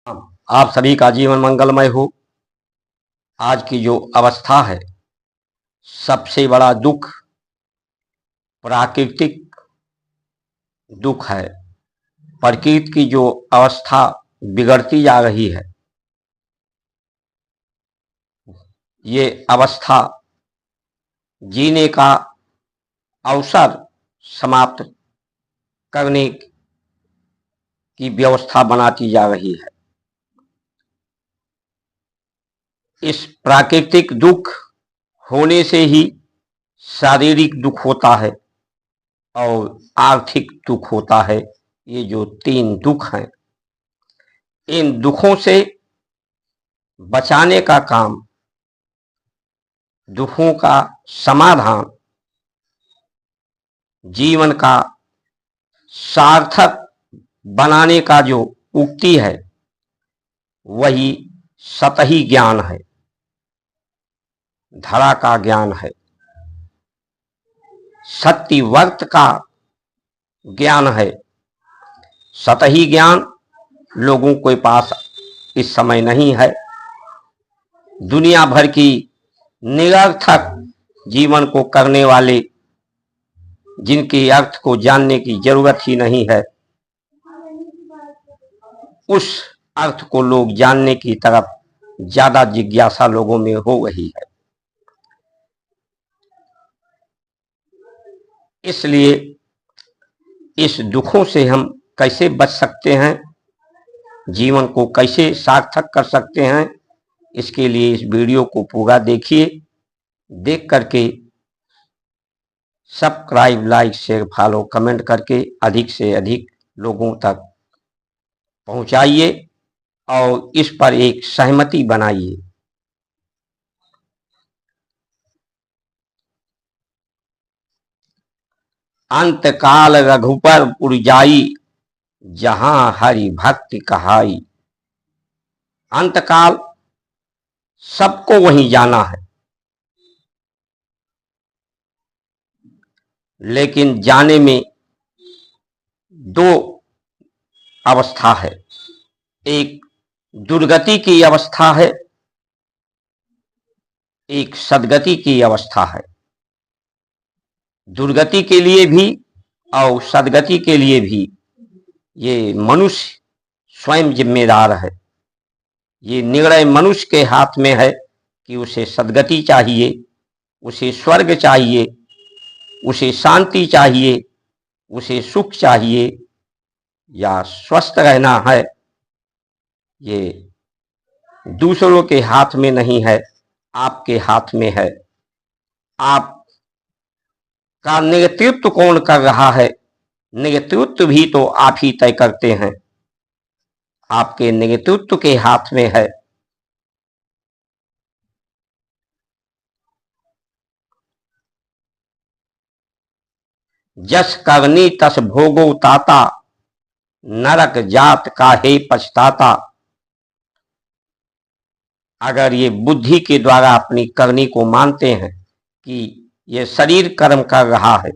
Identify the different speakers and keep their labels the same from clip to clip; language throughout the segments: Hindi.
Speaker 1: आप सभी का जीवन मंगलमय हो। आज की जो अवस्था है, सबसे बड़ा दुख प्राकृतिक दुख है। प्रकृति की जो अवस्था बिगड़ती जा रही है, ये अवस्था जीने का अवसर समाप्त करने की व्यवस्था बनाती जा रही है। इस प्राकृतिक दुख होने से ही शारीरिक दुख होता है और आर्थिक दुख होता है। ये जो तीन दुख हैं, इन दुखों से बचाने का काम, दुखों का समाधान, जीवन का सार्थक बनाने का जो उक्ति है, वही सतही ज्ञान है, धरा का ज्ञान है, सत्यवर्त का ज्ञान है। सतही ज्ञान लोगों के पास इस समय नहीं है। दुनिया भर की निरर्थक जीवन को करने वाले, जिनके अर्थ को जानने की जरूरत ही नहीं है, उस अर्थ को लोग जानने की तरफ ज्यादा जिज्ञासा लोगों में हो रही है। इसलिए इस दुखों से हम कैसे बच सकते हैं, जीवन को कैसे सार्थक कर सकते हैं, इसके लिए इस वीडियो को पूरा देखिए। देख करके subscribe, like, share, follow, comment करके अधिक से अधिक लोगों तक पहुंचाइए और इस पर एक सहमति बनाइए। अंतकाल रघुपर पुरजाई, जहां हरि भक्ति कहाई। अंतकाल सबको वहीं जाना है, लेकिन जाने में दो अवस्था है। एक दुर्गति की अवस्था है, एक सद्गति की अवस्था है। दुर्गति के लिए भी और सद्गति के लिए भी ये मनुष्य स्वयं जिम्मेदार है। ये निर्णय मनुष्य के हाथ में है कि उसे सद्गति चाहिए, उसे स्वर्ग चाहिए, उसे शांति चाहिए, उसे सुख चाहिए या स्वस्थ रहना है। ये दूसरों के हाथ में नहीं है, आपके हाथ में है। आप का नेतृत्व कौन कर रहा है, नेतृत्व भी तो आप ही तय करते हैं। आपके नेतृत्व के हाथ में है। जस करनी तस भोगो ताता, नरक जात काहे पछताता। अगर ये बुद्धि के द्वारा अपनी करनी को मानते हैं कि ये शरीर कर्म कर रहा है,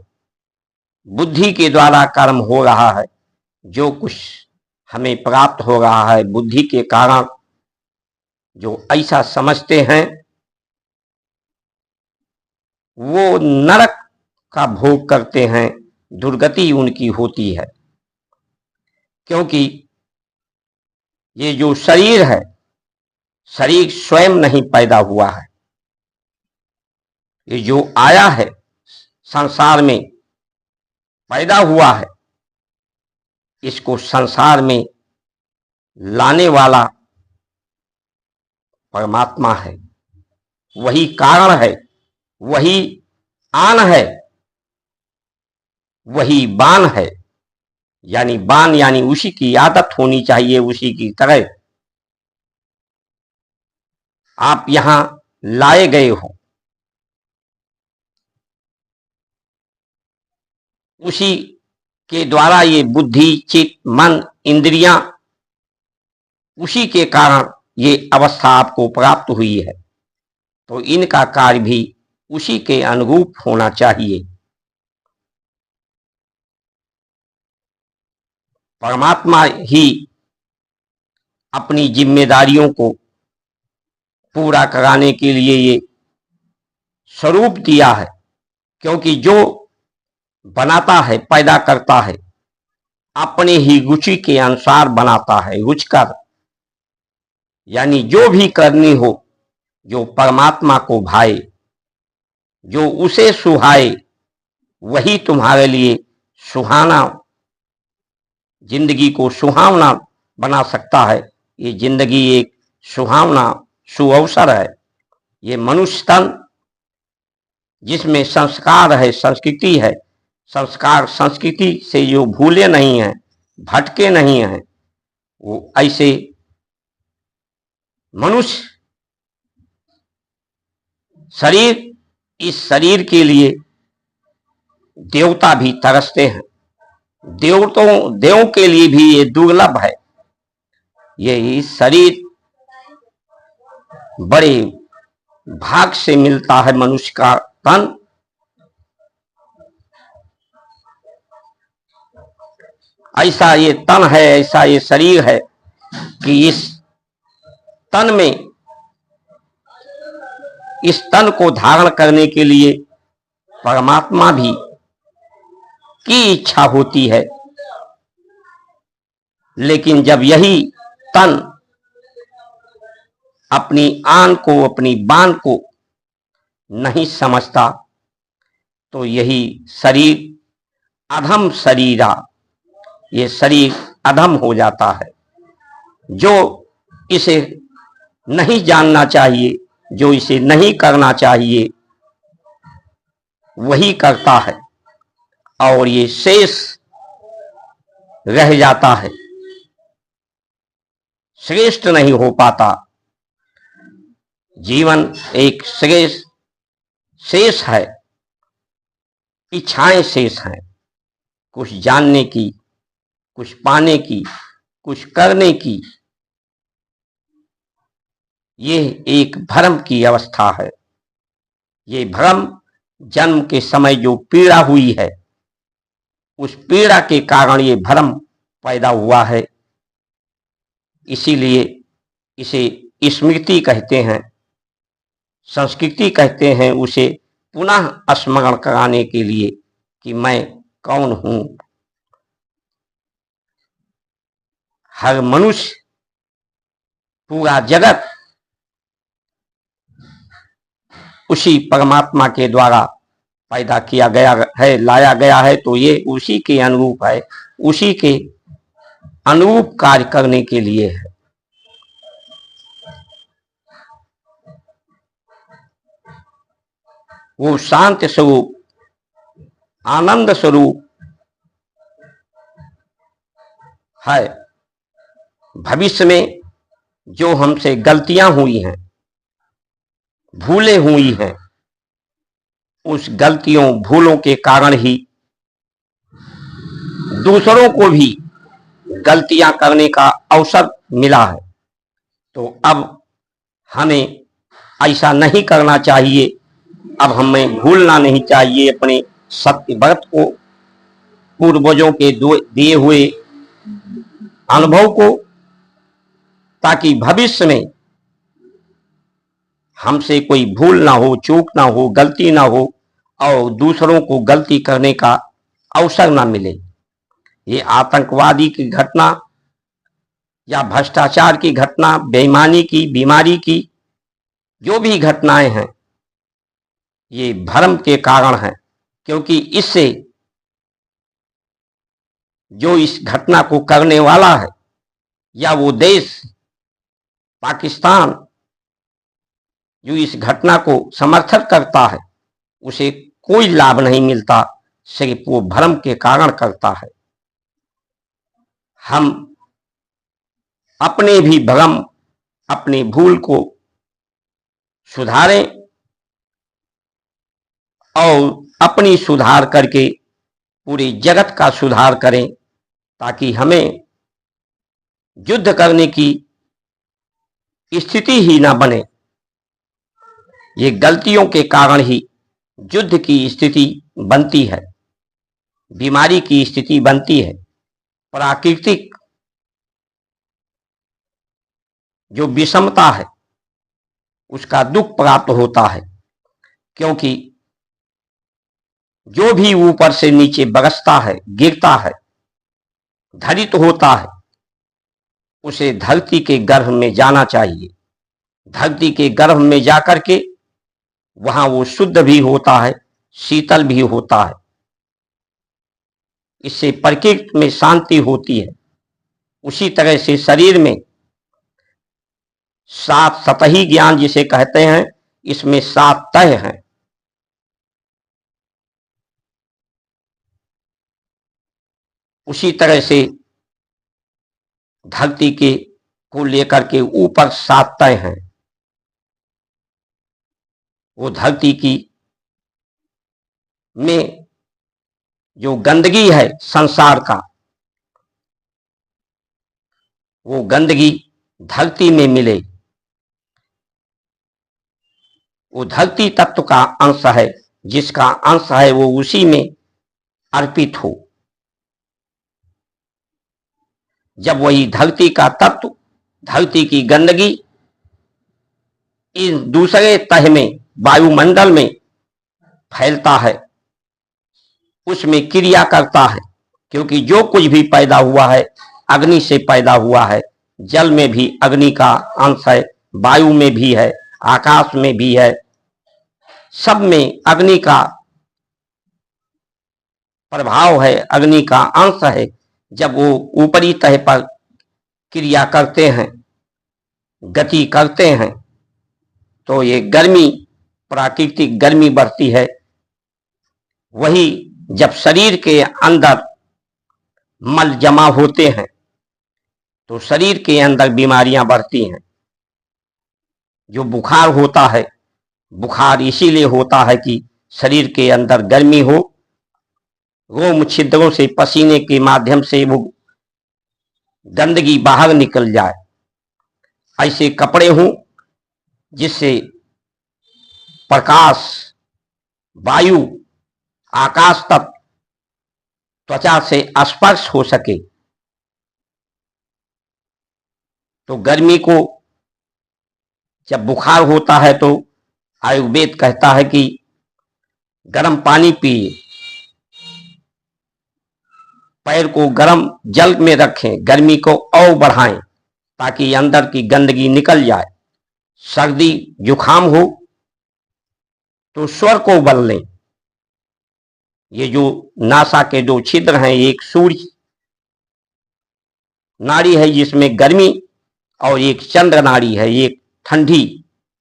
Speaker 1: बुद्धि के द्वारा कर्म हो रहा है, जो कुछ हमें प्राप्त हो रहा है बुद्धि के कारण, जो ऐसा समझते हैं, वो नरक का भोग करते हैं, दुर्गति उनकी होती है। क्योंकि ये जो शरीर है, शरीर स्वयं नहीं पैदा हुआ है। ये जो आया है संसार में, पैदा हुआ है, इसको संसार में लाने वाला परमात्मा है। वही कारण है, वही आन है, वही बान है। यानी बान यानी उसी की आदत होनी चाहिए, उसी की तरह आप यहां लाए गए हो। उसी के द्वारा ये बुद्धि, चित्त, मन, इंद्रियां, उसी के कारण ये अवस्था आपको प्राप्त हुई है। तो इनका कार्य भी उसी के अनुरूप होना चाहिए। परमात्मा ही अपनी जिम्मेदारियों को पूरा कराने के लिए ये स्वरूप दिया है। क्योंकि जो बनाता है, पैदा करता है, अपने ही रुचि के अनुसार बनाता है, रुचकर। यानी जो भी करनी हो, जो परमात्मा को भाए, जो उसे सुहाए, वही तुम्हारे लिए सुहाना, जिंदगी को सुहावना बना सकता है। ये जिंदगी एक सुहावना सुअवसर है। ये मनुष्य तन जिसमें संस्कार है, संस्कृति है, संस्कार संस्कृति से जो भूले नहीं हैं, भटके नहीं हैं, वो ऐसे मनुष्य शरीर, इस शरीर के लिए देवता भी तरसते हैं। देवों के लिए भी ये दुर्लभ है। ये शरीर बड़े भाग से मिलता है मनुष्य का तन। ऐसा ये तन है, ऐसा ये शरीर है कि इस तन में, इस तन को धारण करने के लिए परमात्मा भी की इच्छा होती है। लेकिन जब यही तन अपनी आन को, अपनी बान को नहीं समझता, तो यही शरीर अधम शरीरा, ये शरीर अधम हो जाता है। जो इसे नहीं जानना चाहिए, जो इसे नहीं करना चाहिए, वही करता है और ये शेष रह जाता है, श्रेष्ठ नहीं हो पाता। जीवन एक श्रेष्ठ शेष है, इच्छाएं शेष हैं, कुछ जानने की, कुछ पाने की, कुछ करने की। ये एक भ्रम की अवस्था है। ये भ्रम जन्म के समय जो पीड़ा हुई है, उस पीड़ा के कारण ये भ्रम पैदा हुआ है। इसीलिए इसे स्मृति कहते हैं, संस्कृति कहते हैं, उसे पुनः स्मरण कराने के लिए कि मैं कौन हूं। हर मनुष्य, पूरा जगत उसी परमात्मा के द्वारा पैदा किया गया है, लाया गया है। तो ये उसी के अनुरूप है, उसी के अनुरूप कार्य करने के लिए है। वो शांत स्वरूप, आनंद स्वरूप है। भविष्य में जो हमसे गलतियां हुई हैं, भूलें हुई हैं, उस गलतियों भूलों के कारण ही दूसरों को भी गलतियां करने का अवसर मिला है। तो अब हमें ऐसा नहीं करना चाहिए। अब हमें भूलना नहीं चाहिए अपने सत्य व्रत को, पूर्वजों के दिए हुए अनुभव को, ताकि भविष्य में हमसे कोई भूल ना हो, चूक ना हो, गलती ना हो और दूसरों को गलती करने का अवसर ना मिले। ये आतंकवादी की घटना या भ्रष्टाचार की घटना, बेईमानी की, बीमारी की जो भी घटनाएं हैं, ये भ्रम के कारण है। क्योंकि इससे जो इस घटना को करने वाला है या वो देश पाकिस्तान जो इस घटना को समर्थन करता है, उसे कोई लाभ नहीं मिलता, सिर्फ वो भ्रम के कारण करता है। हम अपने भी भ्रम, अपनी भूल को सुधारें और अपनी सुधार करके पूरे जगत का सुधार करें, ताकि हमें युद्ध करने की स्थिति ही ना बने। ये गलतियों के कारण ही युद्ध की स्थिति बनती है, बीमारी की स्थिति बनती है, प्राकृतिक जो विषमता है उसका दुख प्राप्त होता है, क्योंकि जो भी ऊपर से नीचे बरसता है, गिरता है, धरित होता है, उसे धरती के गर्भ में जाना चाहिए। धरती के गर्भ में जाकर के वहां वो शुद्ध भी होता है, शीतल भी होता है। इससे प्रकृति में शांति होती है। उसी तरह से शरीर में 7 सतही ज्ञान जिसे कहते हैं, इसमें 7 तह हैं। उसी तरह से धरती के को लेकर के ऊपर 7 तह हैं। वो धरती की में जो गंदगी है संसार का, वो गंदगी धरती में मिले। वो धरती तत्व का अंश है, जिसका अंश है वो उसी में अर्पित हो। जब वही धरती का तत्व, धरती की गंदगी इस दूसरे तह में, वायुमंडल में फैलता है, उसमें क्रिया करता है। क्योंकि जो कुछ भी पैदा हुआ है अग्नि से पैदा हुआ है। जल में भी अग्नि का अंश है, वायु में भी है, आकाश में भी है, सब में अग्नि का प्रभाव है, अग्नि का अंश है। जब वो ऊपरी तह पर क्रिया करते हैं, गति करते हैं, तो ये गर्मी, प्राकृतिक गर्मी बढ़ती है। वही जब शरीर के अंदर मल जमा होते हैं तो शरीर के अंदर बीमारियां बढ़ती हैं। जो बुखार होता है, बुखार इसीलिए होता है कि शरीर के अंदर गर्मी हो, रोम छिद्रों से पसीने के माध्यम से वो गंदगी बाहर निकल जाए। ऐसे कपड़े हों जिससे प्रकाश, वायु, आकाश तक त्वचा से स्पर्श हो सके। तो गर्मी को जब बुखार होता है तो आयुर्वेद कहता है कि गर्म पानी पिए, पैर को गर्म जल में रखें, गर्मी को और बढ़ाएं ताकि अंदर की गंदगी निकल जाए। सर्दी जुखाम हो तो स्वर को बल लें। ये जो नासा के 2 छिद्र हैं, एक सूर्य नाड़ी है जिसमें गर्मी, और एक चंद्र नाड़ी है, एक ठंडी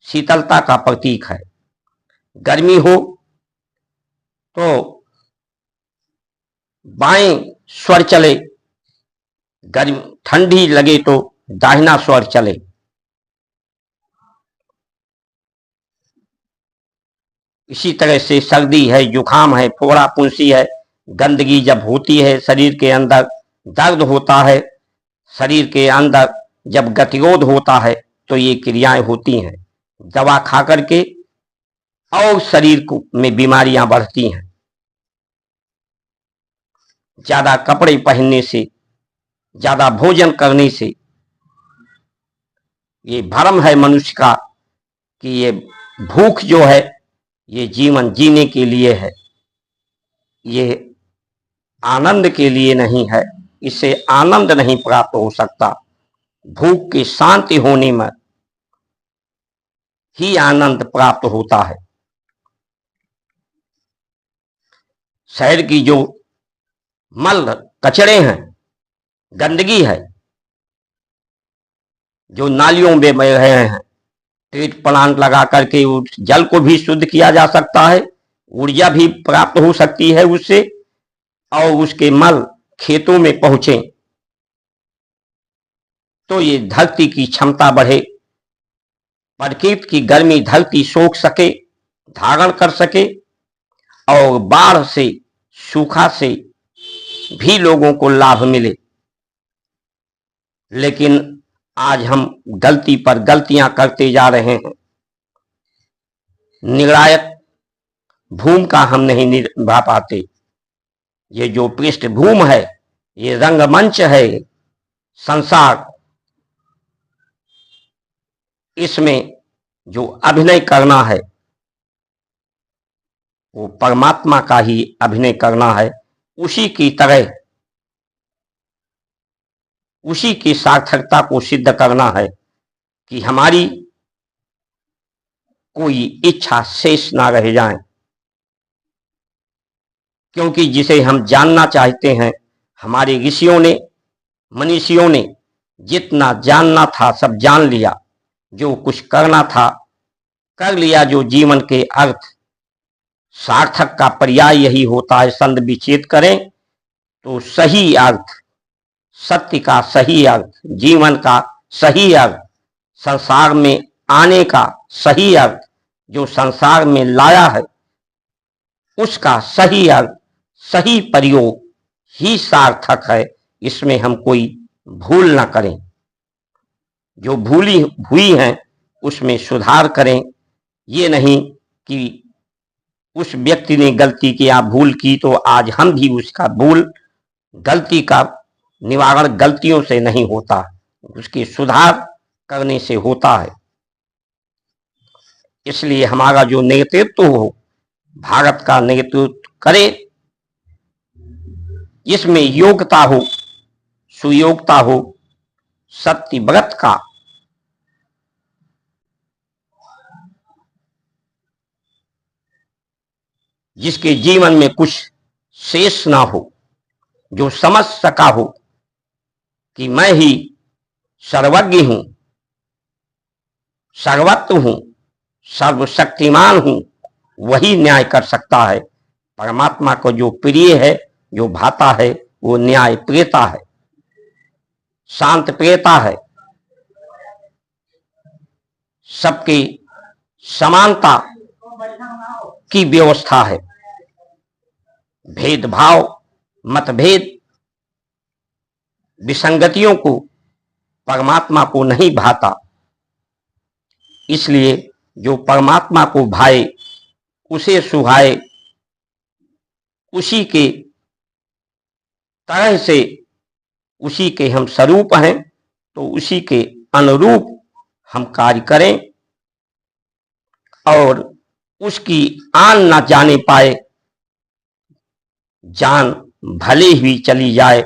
Speaker 1: शीतलता का प्रतीक है। गर्मी हो तो बाएं स्वर चले, गर्मी ठंडी लगे तो दाहिना स्वर चले। इसी तरह से सर्दी है, जुखाम है, फोड़ा फुंसी है, गंदगी जब होती है शरीर के अंदर, दर्द होता है शरीर के अंदर, जब गतिरोध होता है तो ये क्रियाएं होती हैं। दवा खा करके और शरीर को में बीमारियां बढ़ती हैं। ज्यादा कपड़े पहनने से, ज्यादा भोजन करने से, ये भ्रम है मनुष्य का कि ये भूख जो है ये जीवन जीने के लिए है, ये आनंद के लिए नहीं है। इससे आनंद नहीं प्राप्त हो सकता। भूख की शांति होने में ही आनंद प्राप्त होता है। शहर की जो मल कचरे हैं, गंदगी है, जो नालियों में बह रहे हैं, ट्रीट प्लांट लगा करके उस जल को भी शुद्ध किया जा सकता है, ऊर्जा भी प्राप्त हो सकती है उससे, और उसके मल खेतों में पहुंचे तो ये धरती की क्षमता बढ़े, प्रकृति की गर्मी धरती सोख सके, धारण कर सके, और बाढ़ से, सूखा से भी लोगों को लाभ मिले। लेकिन आज हम गलती पर गलतियां करते जा रहे हैं। निर्णायक भूमिका हम नहीं निभा पाते। ये जो पृष्ठभूमि है, ये रंगमंच है, संसार इसमें जो अभिनय करना है वो परमात्मा का ही अभिनय करना है, उसी की तरह उसी की सार्थकता को सिद्ध करना है कि हमारी कोई इच्छा शेष ना रह जाए। क्योंकि जिसे हम जानना चाहते हैं, हमारे ऋषियों ने, मनीषियों ने जितना जानना था सब जान लिया, जो कुछ करना था कर लिया। जो जीवन के अर्थ सार्थक का पर्याय यही होता है, संत विचेत करें तो सही अर्थ, सत्य का सही अर्थ, जीवन का सही अर्थ, संसार में आने का सही अर्थ, जो संसार में लाया है उसका सही अर्थ, सही प्रयोग ही सार्थक है। इसमें हम कोई भूल ना करें। जो भूली हुई हैं उसमें सुधार करें। ये नहीं कि उस व्यक्ति ने गलती किया, भूल की, तो आज हम भी उसका भूल, गलती का निवारण गलतियों से नहीं होता, उसकी सुधार करने से होता है। इसलिए हमारा जो नेतृत्व हो, भारत का नेतृत्व करे, इसमें योग्यता हो, सुयोग्यता हो, सत्य व्रत का जिसके जीवन में कुछ शेष ना हो, जो समझ सका हो कि मैं ही सर्वज्ञ हूं, सर्वत्र हूं, सर्वशक्तिमान हूं, वही न्याय कर सकता है। परमात्मा को जो प्रिय है, जो भाता है, वो न्याय प्रियता है, शांत प्रियता है, सबकी समानता की व्यवस्था है। भेदभाव, मतभेद, विसंगतियों को परमात्मा को नहीं भाता। इसलिए जो परमात्मा को भाए, उसे सुहाए, उसी के तरह से, उसी के हम स्वरूप हैं, तो उसी के अनुरूप हम कार्य करें और उसकी आन ना जाने पाए। जान भले ही चली जाए,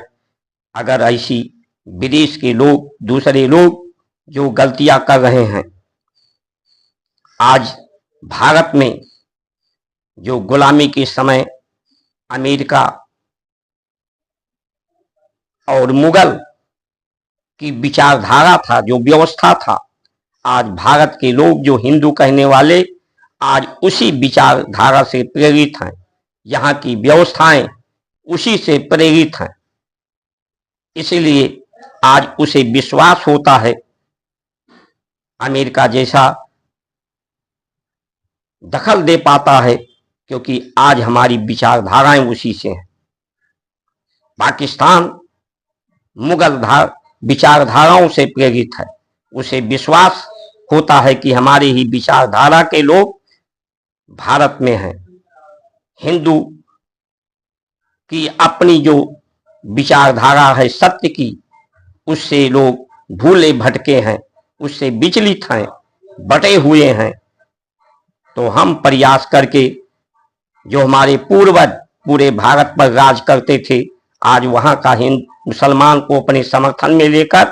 Speaker 1: अगर ऐसी विदेश के लोग, दूसरे लोग जो गलतियां कर रहे हैं, आज भारत में जो गुलामी के समय अमेरिका और मुगल की विचारधारा था, जो व्यवस्था था, आज भारत के लोग जो हिंदू कहने वाले आज उसी विचारधारा से प्रेरित हैं। यहाँ की व्यवस्थाएं उसी से प्रेरित हैं। इसलिए आज उसे विश्वास होता है, अमेरिका जैसा दखल दे पाता है, क्योंकि आज हमारी विचारधाराएं उसी से हैं। पाकिस्तान मुगल विचारधाराओं से प्रेरित है, उसे विश्वास होता है कि हमारी ही विचारधारा के लोग भारत में हैं। हिंदू की अपनी जो विचारधारा है सत्य की, उससे लोग भूले भटके हैं, उससे विचलित हैं, बटे हुए हैं। तो हम प्रयास करके, जो हमारे पूर्वज पूरे भारत पर राज करते थे, आज वहां का मुसलमान को अपने समर्थन में लेकर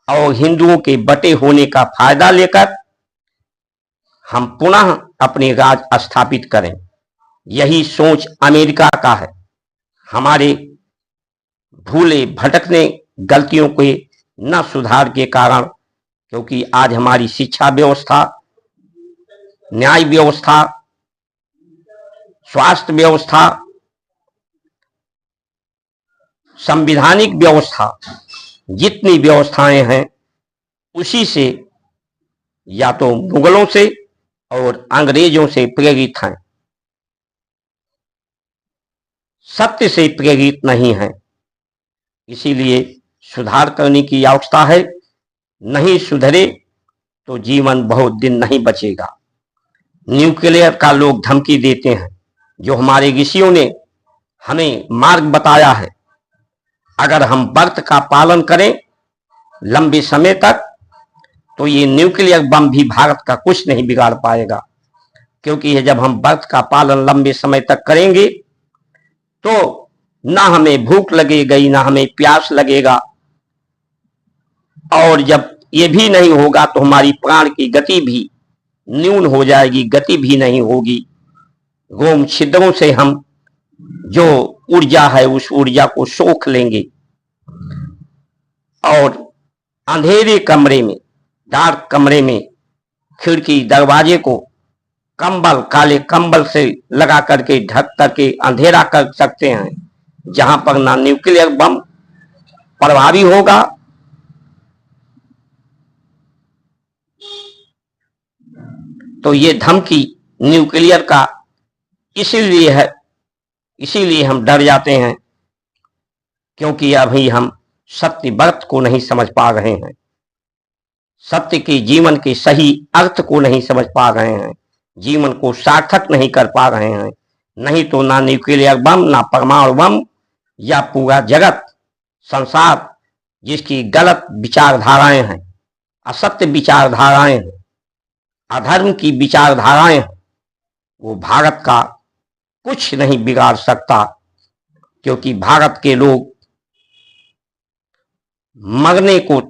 Speaker 1: और हिंदुओं के बटे होने का फायदा लेकर हम पुनः अपने राज स्थापित करें। यही सोच अमेरिका का है। हमारे भूले भटकने, गलतियों के न सुधार के कारण, क्योंकि आज हमारी शिक्षा व्यवस्था, न्याय व्यवस्था, स्वास्थ्य व्यवस्था, संवैधानिक व्यवस्था, जितनी व्यवस्थाएं हैं उसी से, या तो मुगलों से और अंग्रेजों से प्रेरित हैं, सत्य से प्रेरित नहीं है। इसीलिए सुधार करने की आवश्यकता है। नहीं सुधरे तो जीवन बहुत दिन नहीं बचेगा। न्यूक्लियर का लोग धमकी देते हैं, जो हमारे ऋषियों ने हमें मार्ग बताया है। अगर हम व्रत का पालन करें लंबे समय तक, तो ये न्यूक्लियर बम भी भारत का कुछ नहीं बिगाड़ पाएगा, क्योंकि ये जब हम व्रत का पालन लंबे समय तक करेंगे तो ना हमें भूख लगेगी, ना हमें प्यास लगेगा, और जब ये भी नहीं होगा तो हमारी प्राण की गति भी न्यून हो जाएगी, गति भी नहीं होगी। रोम छिद्रों से हम जो ऊर्जा है उस ऊर्जा को सोख लेंगे, और अंधेरे कमरे में, डार्क कमरे में खिड़की दरवाजे को कंबल, काले कंबल से लगा करके ढक करके अंधेरा कर सकते हैं, जहां पर ना न्यूक्लियर बम प्रभावी होगा तो ये धमकी न्यूक्लियर का इसीलिए है, इसीलिए हम डर जाते हैं, क्योंकि अभी हम सत्य व्रत को नहीं समझ पा रहे हैं, सत्य के जीवन के सही अर्थ को नहीं समझ पा रहे हैं, जीवन को सार्थक नहीं कर पा रहे हैं। नहीं तो ना न्यूक्लियर बम, ना परमाणु बम, या पूरा जगत संसार जिसकी गलत विचारधाराएं हैं, असत्य विचारधाराएं हैं, अधर्म की विचारधाराएं हैं, वो भारत का कुछ नहीं बिगाड़ सकता, क्योंकि भारत के लोग मरने को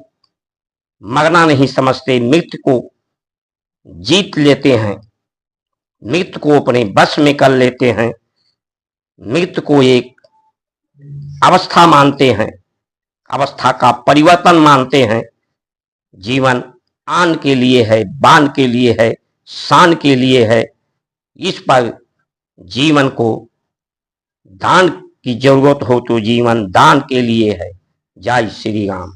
Speaker 1: मरना नहीं समझते, मृत्यु को जीत लेते हैं, मृत्यु को अपने बस में कर लेते हैं, मृत्यु को एक अवस्था मानते हैं, अवस्था का परिवर्तन मानते हैं। जीवन आन के लिए है, बान के लिए है, शान के लिए है। इस पर जीवन को दान की जरूरत हो तो जीवन दान के लिए है। जय श्री राम।